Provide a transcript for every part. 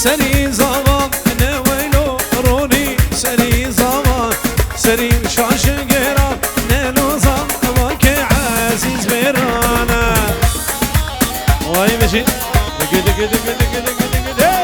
سري زمان نويلو روني سري زمان سري شاش قرا نلوزان وك عزيز بيرانا واي ماشي دق دق دق دق دق دق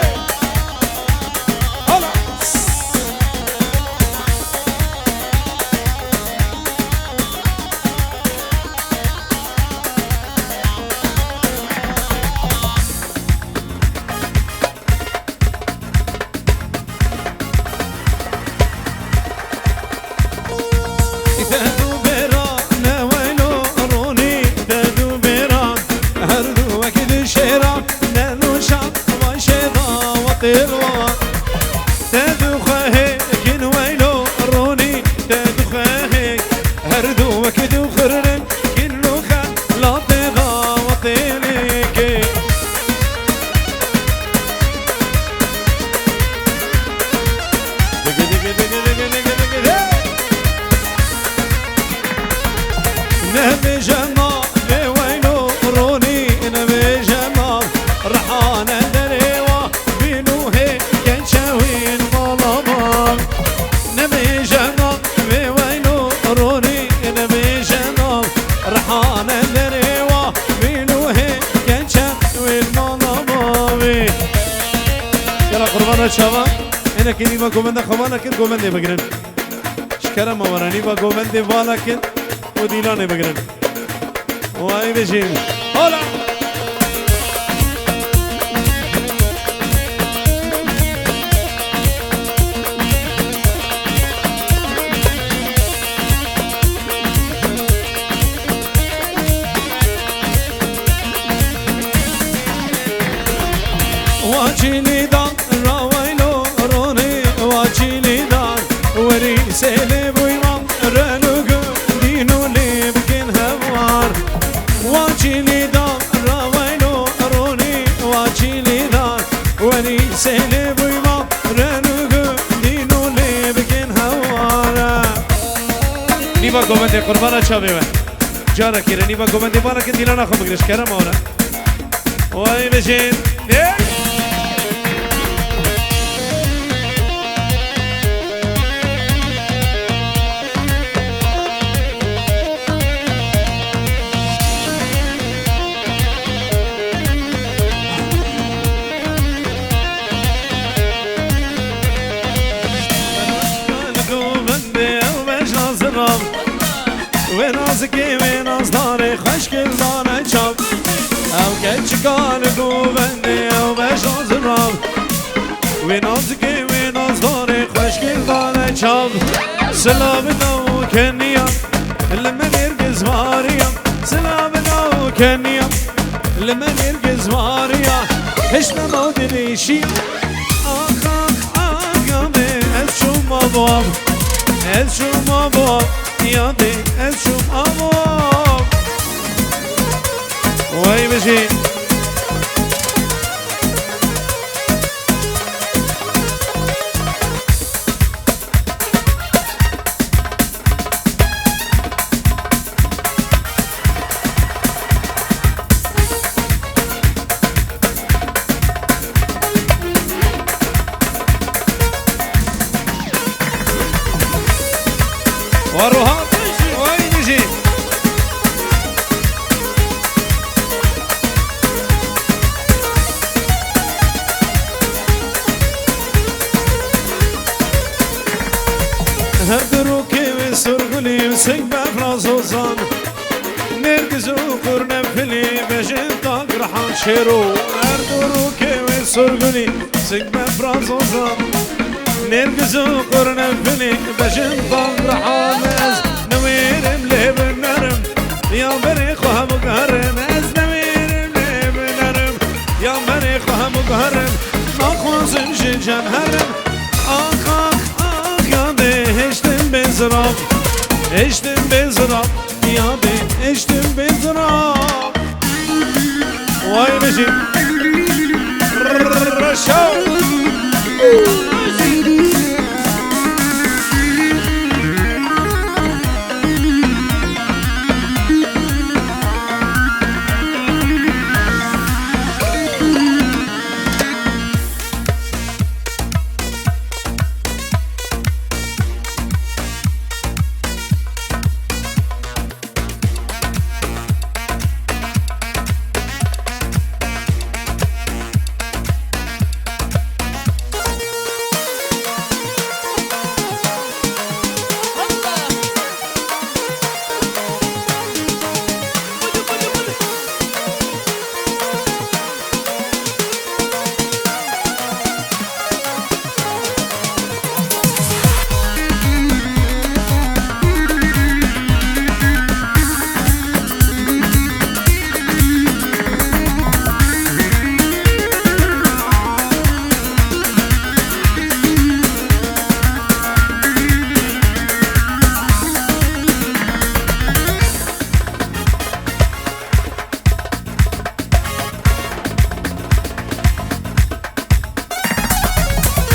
هلا شباب انا كلمه كومنده خمانه كن كومنده بگرن شکر مورانی با كومنده بالا كن وديلانه بگرن وای بشین حالا واجيني دان راويلو روني واجيني دان وري سيلي بويمان رنوغو دينو لي بكين هوار واجيني دان راويلو روني واجيني دان وري سيلي بويمان رنوغو دينو لي بكين هوار نيبا قومنتي قربانا شابي جارة كيرا نيبا قومنتي بانا كديلانا خو بگرش كرم اونا واي بشين ونازکی ونازداری خوشگل دانه چاب او کچکان گوونده او بشاز راب ونازکی ونازداری خوشگل دانه چاب سلام نو کنیم لمن ارگز ماریم سلام نو کنیم لمن ارگز ماریم هشت نمادنیشی آخ آخ آخ یاده از شما باب از شما باب یاده از شما باب وای بشین واروها وای نجی هر دروکی و سرگلی و سنگ بفراز و زن نرگز و قرن فلی بجن تاگ رحان شیرو هر دروکی و سرگلی سنگ بفراز و زن نرگز و قرن فلی بجن تاگ رحان از نویرم لیب نرم یا بری خواه مگهرم از نویرم لیب نرم یا بری خواه مگهرم نخوازم جن هرم آخ آخ آخ یاده هشتم بزرام هشتم بزرام یاده هشتم بزرام وای بشی رشاو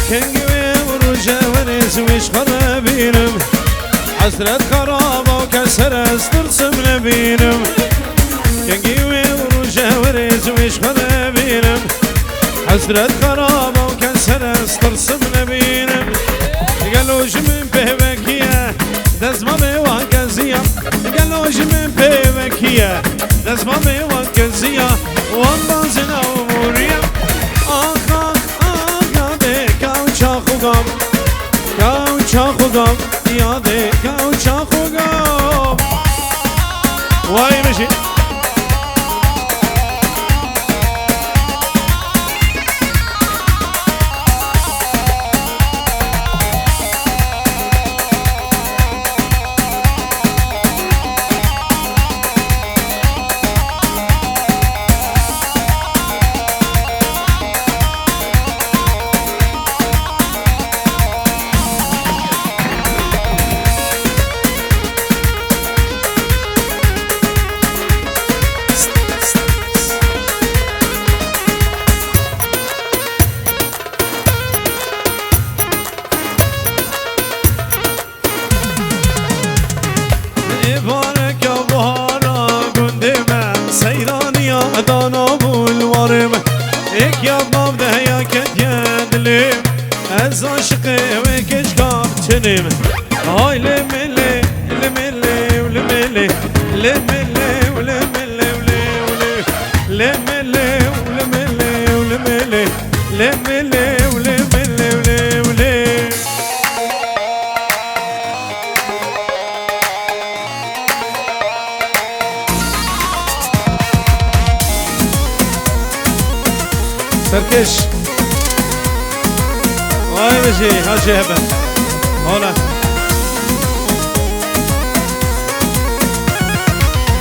كنجوي وروجه ونس ويش خرابينم حسرة خرابة وكسر استرسم نبينم كنجوي وروجه ونس ويش خرابينم حسرة خرابة وكسر استرسم نبينم قالوش من بهبكية دزمامي وانكزية قالوش من بهبكية دزمامي وانكزية وانبازنا وموريا آخ آخ آخ ياده كاوچا خوگم كاوچا خوگم ياده كاوچا خوگم وای مشي دانا بولوارم ایک یادم ده یا کدیه دلیم از عاشقه و کشکار چنیم های لمله لمله و لمله لمله و لمله و لمله و لمله و لمله لمله و لمله و لمله سركش واي بجي هاجي هبه هلا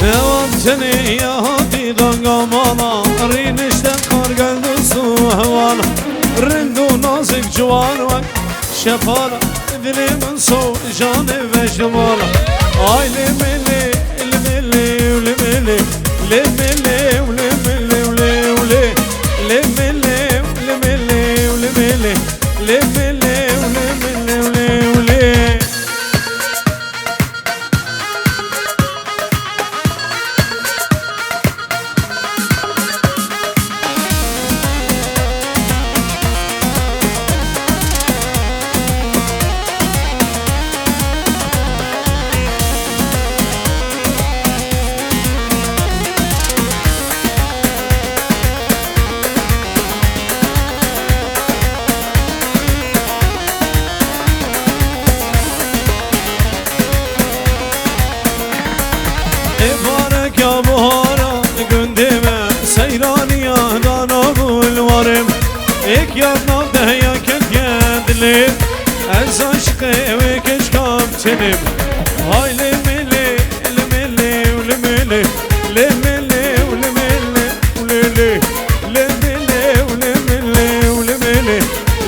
دوام جني يا هاتي دنگا مالا رينشتن خارگل دوسو هوالا رندو نازك جوان وك شفالا دلي من سو جان وجدوالا آي لملي لملي ولملي لملي ولملي ولملي لملي ولملي ولملي لملي ولملي ولملي بارك يا بهارا قندمه سيرانيا دانا بولوارم ايك يا نابده يا كنت يدلم از عشقه و کشکام چنم های لمله لمله ولمله لمله ولمله ولله لمله ولمله ولمله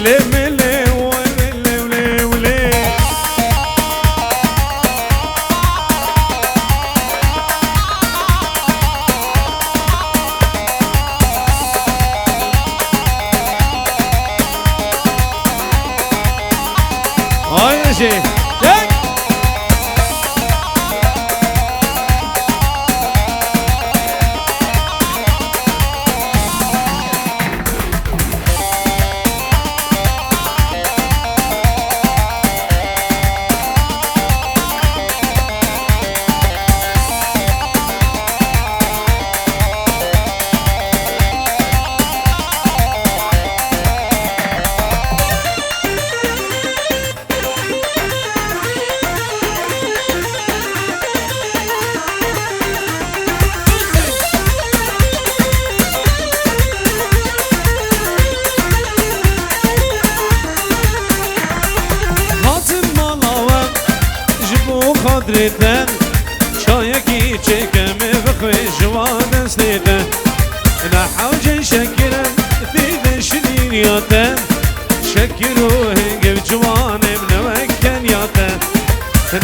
لمله ولله ولله هاي ماشي خاطرتن شایکی چکم بخوی جوان استیدن نحوج شکرن دیدن شدیریاتن شکرو هنگف جوانم نوکن یاتن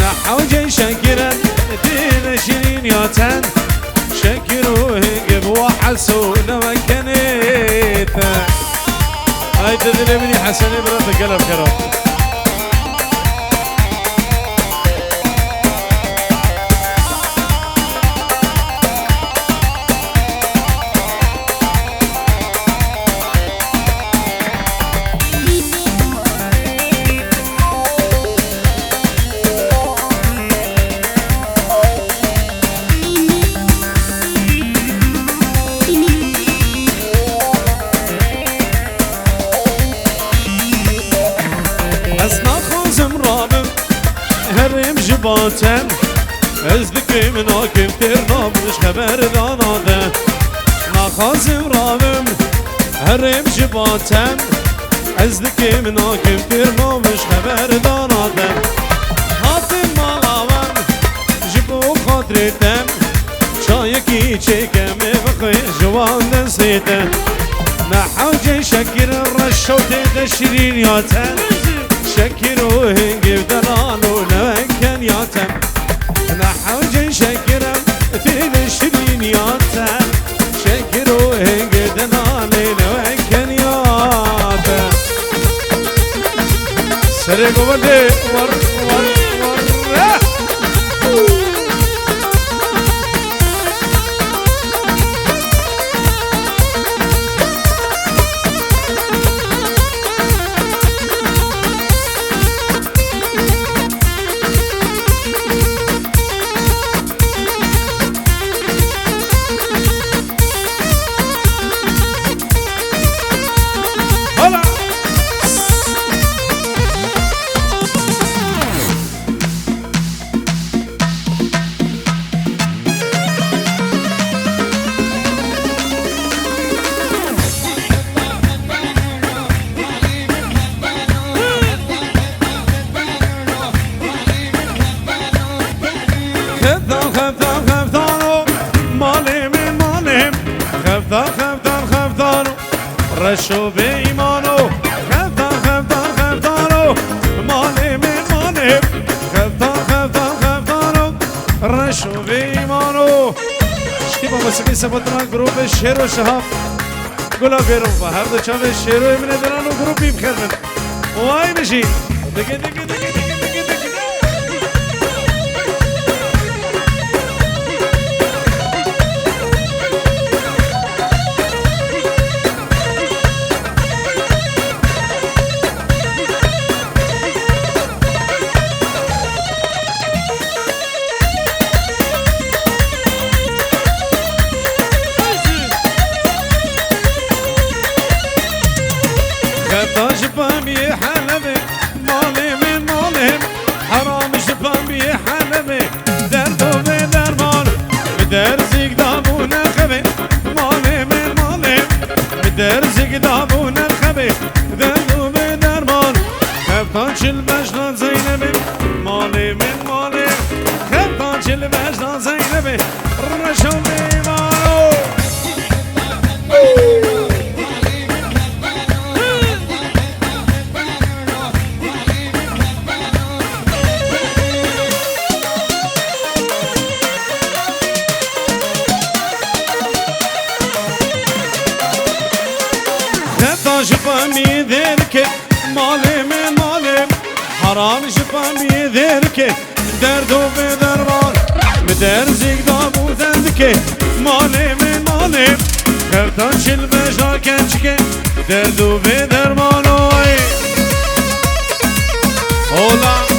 نحوج شکرن دیدن شدیریاتن شکرو هنگف وحسو نوکن ایتن ای تدري مني حسني برد قلب كرام جباتن از دکی منا کفتر نامش خبر داناده نخوازم رابم هرم جباتن از دکی منا کفتر نامش خبر داناده هاتم مالاوان جبو خاطرتم شایکی چکم بخوی جوان دستیتم نحوجه شکر رشوت دشرین یاتن شكر وهنجي بدلالو لوكن ياتم نحوجي شكرم في الشرين ياتم شكر وهنجي بدلالو لوكن ياتم سرقوا بدي ور رشو به ایمانو خفتانو مالی میمانه خفتانو رشو به ایمانو شتی با موسیقی سباتنا گروه شیر و شهاب گلا بیرون و هر دو چاوه شیر و امینه دران و گروه بخیر من وای نشین دیگه درزق دابون الخبي ذنو بدرمان خفتانش البجنان زينبي مالي من مالي خفتانش البجنان زينبي رشو بيمانو شفامي ذرك مالي من مالي حرام شفامي ذرك دردو بدرمان بدرزق دابو ذنك مالي من مالي خفتانش البجا كنشك دردو بدرمانوي هولا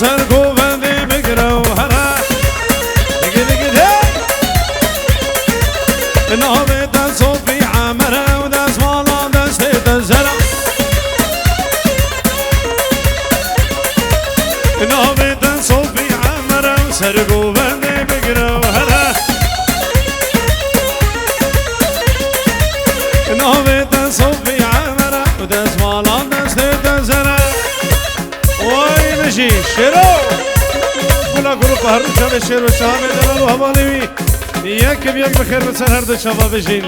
سرقو بندي بقرا وهرا نهضي تصوفي عمرا وداس مالا دستي تزرع نابتا صوفي عمرا سرقو بندي بقرا وهلا نابتا صوفي عمرا وداس مالا دست دزرا واي مشي شيرو كلا گروپ هر دو شب شیر و شهاب دلال و حوالی بی یک بخیر بسر هر دو شبا بشین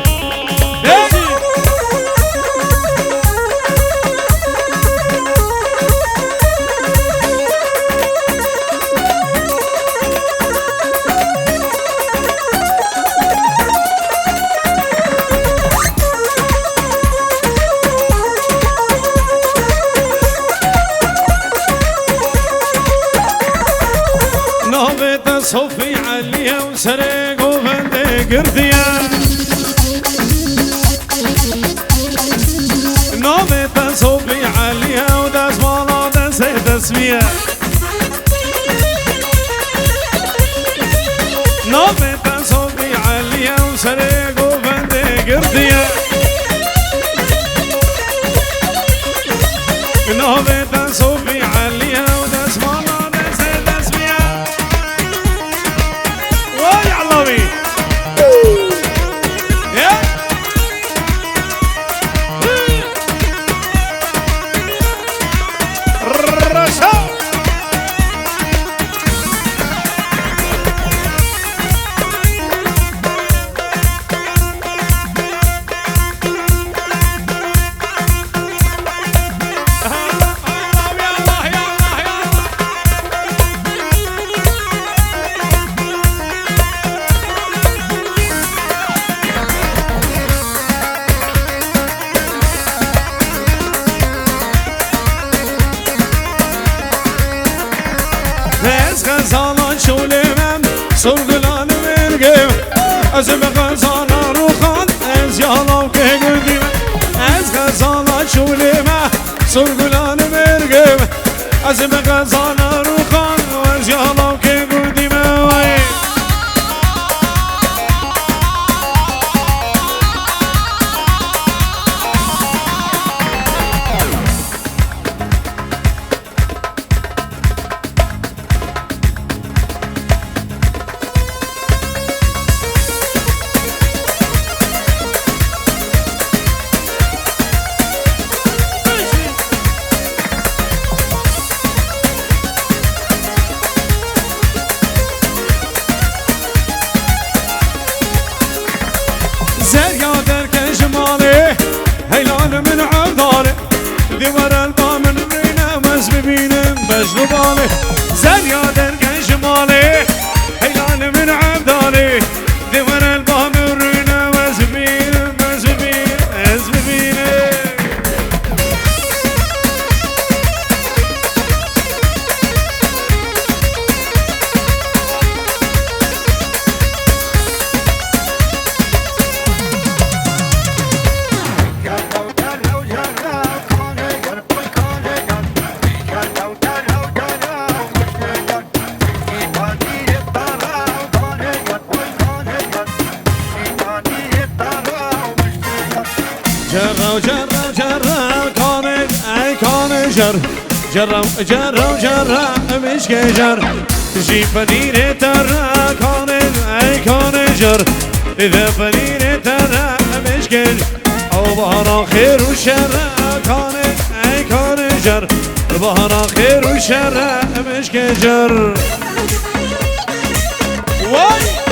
صوفي عليا وسرق وفندق قرديا نومت صوفي عليا وداس مالا دس تسمية نومت صوفي عليا وسرق وفندق قرديا نومت صوفي عليا وداس مالا غزالان شولمم سرگلان مرگم از بغزالا روخان از یالام که گردیم از غزالان شولمم سرگلان مرگم از بغزالا روخان از یالام که گردیم من عذاري ذور البا من رينا مز ببينم بجلو بالي زريا درقا جمالي هيلان من عذاري ذور البا من رينا مز ببينم مز ببينم جرا مش جر جي فنين ترى كان جر إذا فنين ترى مش جر أو بهر خير وشر كان جر بهر خير وشر مش جر واي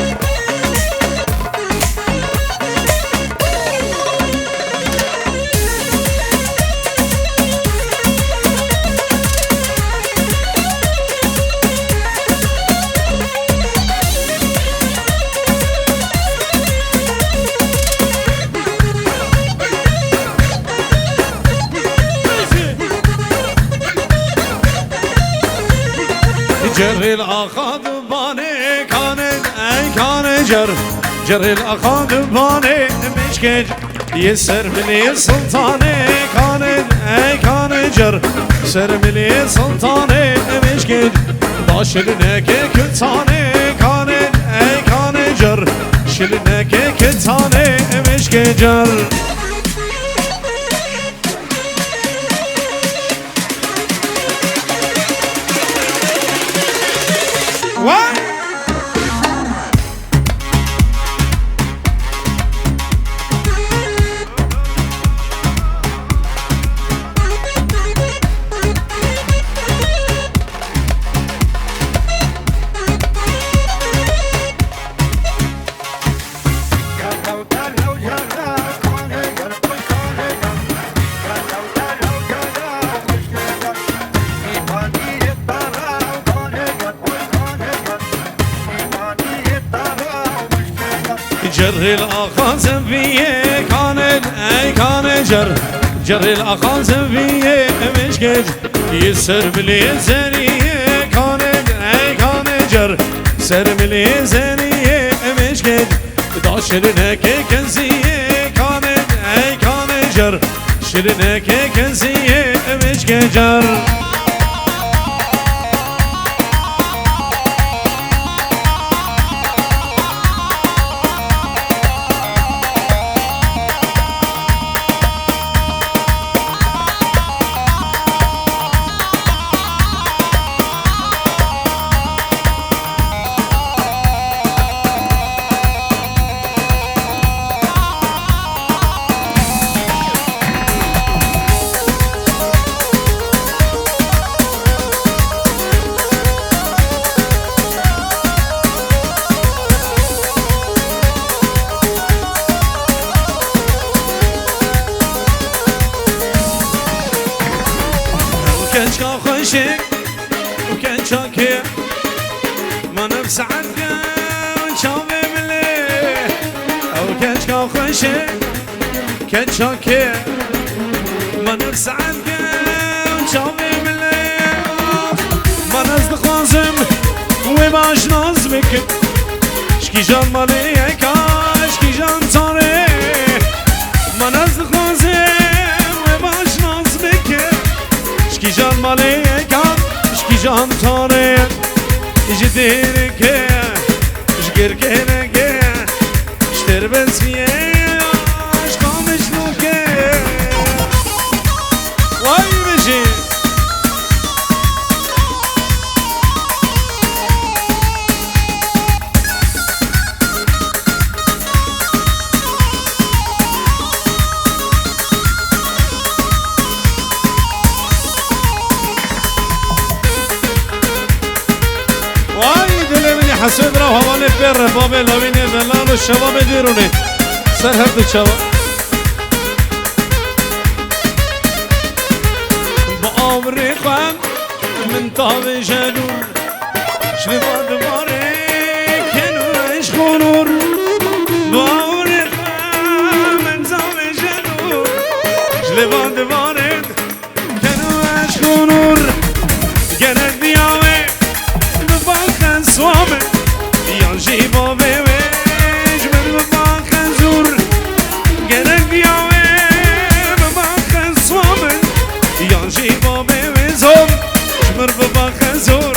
جر الأخاذ باني كان جر الأخاذ باني مشكج يسر ملي سلطاني كان جر سر ملي سلطاني مشكج باشلنك كتاني كان جر شلنك كتاني مشكجر جري الأخازم فيه كانت أي كان جري الأخازم فيه مشكج يسر بلي زنيه كانت أي كان سر بلي زنيه مشكج داشرنك كنزيه كانت أي كان شرنك كنزيه مشكجر وكنشا خشك وكنشا كي ما نفس عنك ونشافي بلي وكنشا خشك كنشا كي ما نفس عنك ونشافي بلي ما نزد خازم وباش نازمك شكي جان ماليك شكي جان صاري ما نزد خازم وباش نازمك شكي جان ماليك شكي جان صاري جديرك شكركنك اشتربت فيه اشقام شنوك واي بشي حسود را حواله پر رفاب لوینه دلال و شباب دیرونه سر هر دو شباب با آوری خم من تاب جنون شلوا دواره کنوش خونور با آوری خم من تاب جنون شلوا دواره کنوش خونور گنه دیامه بباخن سوامه یانجی با بیوش من بباخن زور گرک بیاوه بباخن سوامه یانجی با بیوشم شمر بباخن زور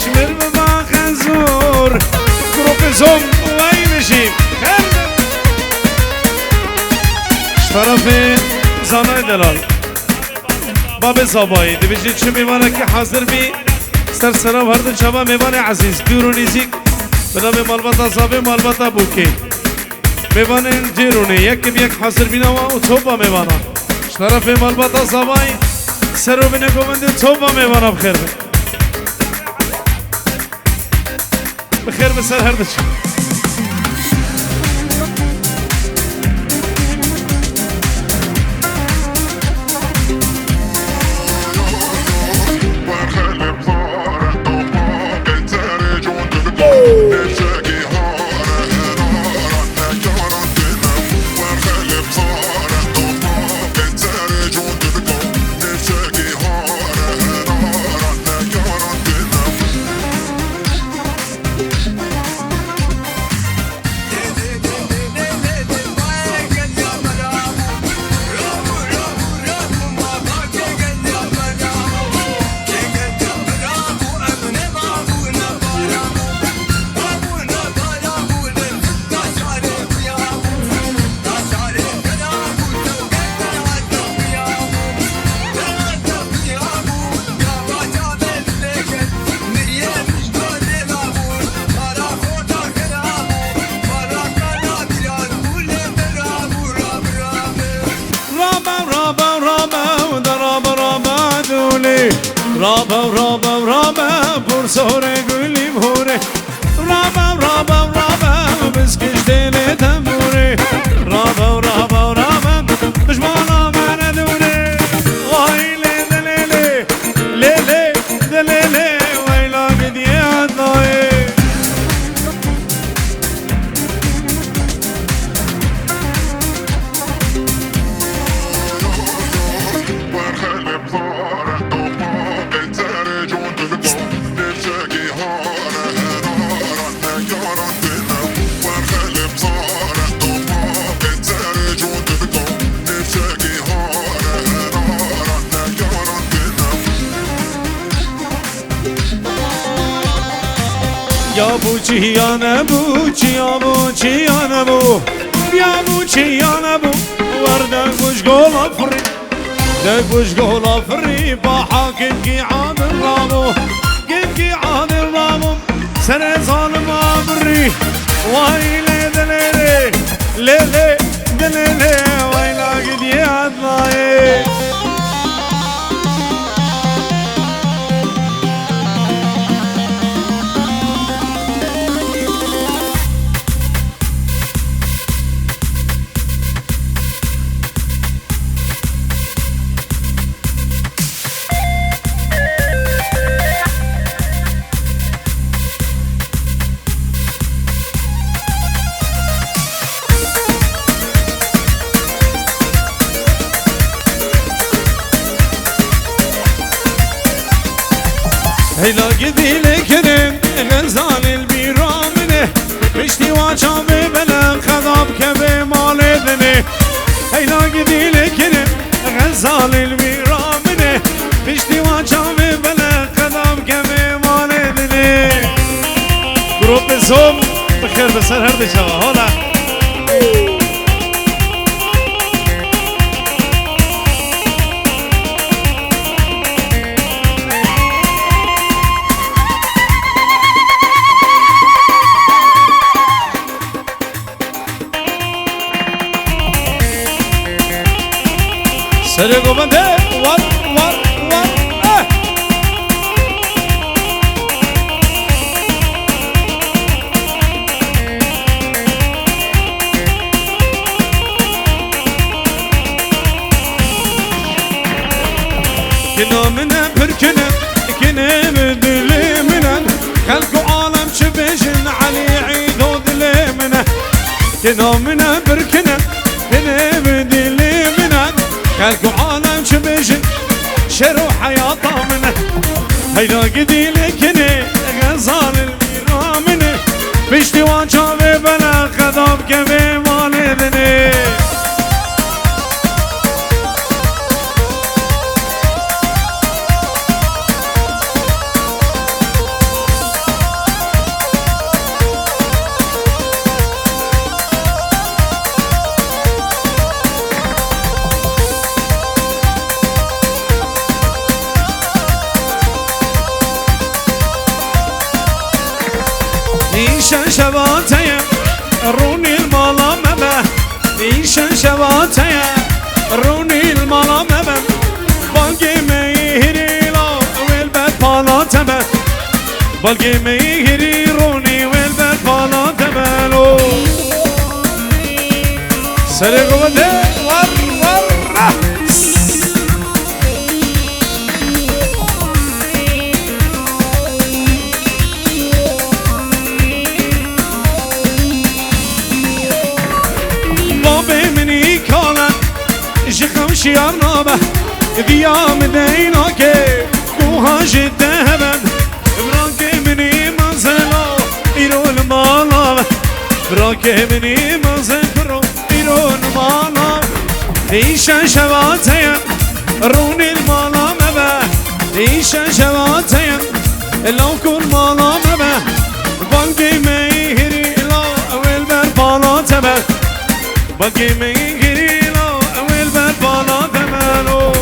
شمر بباخن زور کروپزم وای بشیم طرف زانای دلال باب زابایی دیویجی چه میمانه که حاضر بی سر سلام هر دو شبا میوان عزیز دور و نزدیک بنام مالباتا صابه مالباتا بوکی میوان جیرونه یکی بیک حاضر بینوا و توبا میوانا طرف مالباتا صابای سر رو بینه گومنده توبا میوانا بخیر بخیر بسر هر دو شبا رابا پرسور گلی بوره رابا بسکش دل تنبوره رابا دشمانا من دوره وای لیله ویلا بدی ادنای یا بو چیا نبو چیا بو چیا نبو یا بو چیا نبو ورده گوش گل افری ده گوش گل افری با حاکم کی عادل رامو گل کی عادل رامو سر ظالم آبری وای لیدلیلی لیلی دلیلی وای لاگدی عدلایی هيلا قدي لكنن غزال البيرامنه بشتي واجام بلا خضاب كبي مالدنه هيلا قدي لكنن غزال البيرامنه بشتي واجام بلا خضاب كبي مالدنه جروب زوم بخير بسر هر دي شوا هلا سرقو بنده ور ور ور كنا منا بركنا كنا بدلي منا خلقوا عالم شبجن علي عيدو دلي منا كنا منا بركنا كنا بدلي منا خلقوا عالم شبجن شرو حياطا منه هيدا قدي لكني غزال البيرامنه بشتي واجابي بلا خضاب كبي مالذني إيشان شباتي روني المالا مبا إيشان شباتي روني المالا مبا بالقي ميهري لا والبد بالا تبا بالقي ميهري روني والبد بالا تبالو سرقوا بده ور ور شيار نابه قيام دينك كوها جد هبن براك مني منزلو إيرو المالا براك مني منزلو إيرو المالا إيشان شباتي روني المالا مبا إيشان شباتي لو كل مالا مبا بانكي ميهري لو أول بربالا تبا بانكي ميهري بالا ثمانو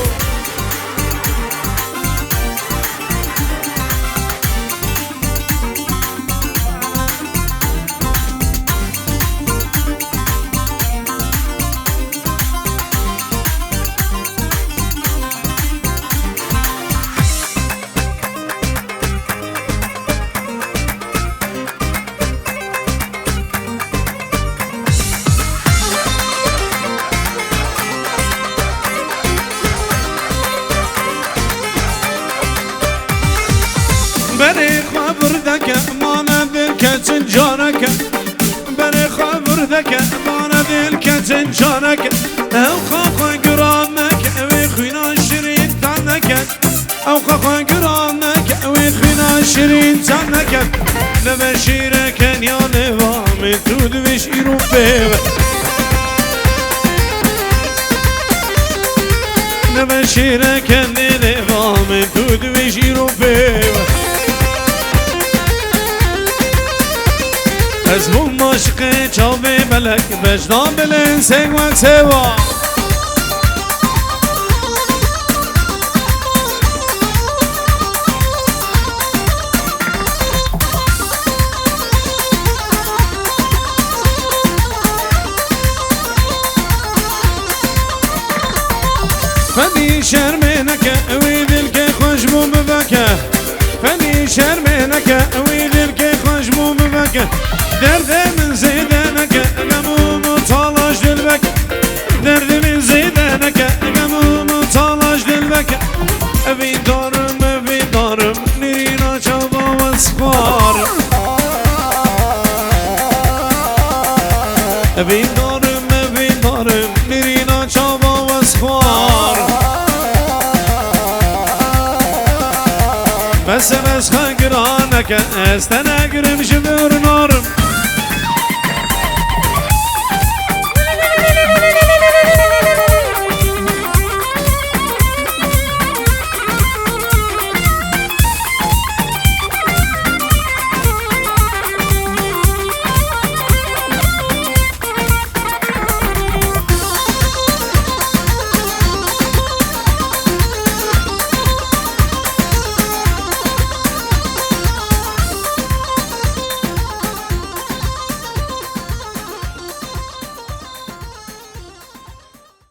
بري خبر ذاك ما نذلك تنجانك بري خبر ذاك ما نذلك تنجانك او خاخ قرانك ويخوينا شرين تعنك او خاخ قرانك ويخوينا شرين تعنك نبشيرك يا نظام تود بشيرو بيبه نبشيرك نظام تود بشيرو بيبه ملك بجنان بالإنسان وكسوا فني شرمينك ويدلك خشمو ببكى فني شرمينك ويدلك خشمو ببكى درد من زيدانك قمو مطالج دلبك درد من زيدانك قمو مطالج دلبك أبي دارم نيرينا شابا واسفار أبي دارم نيرينا شابا واسفار بس خاقرانك استنقرم جبر نارم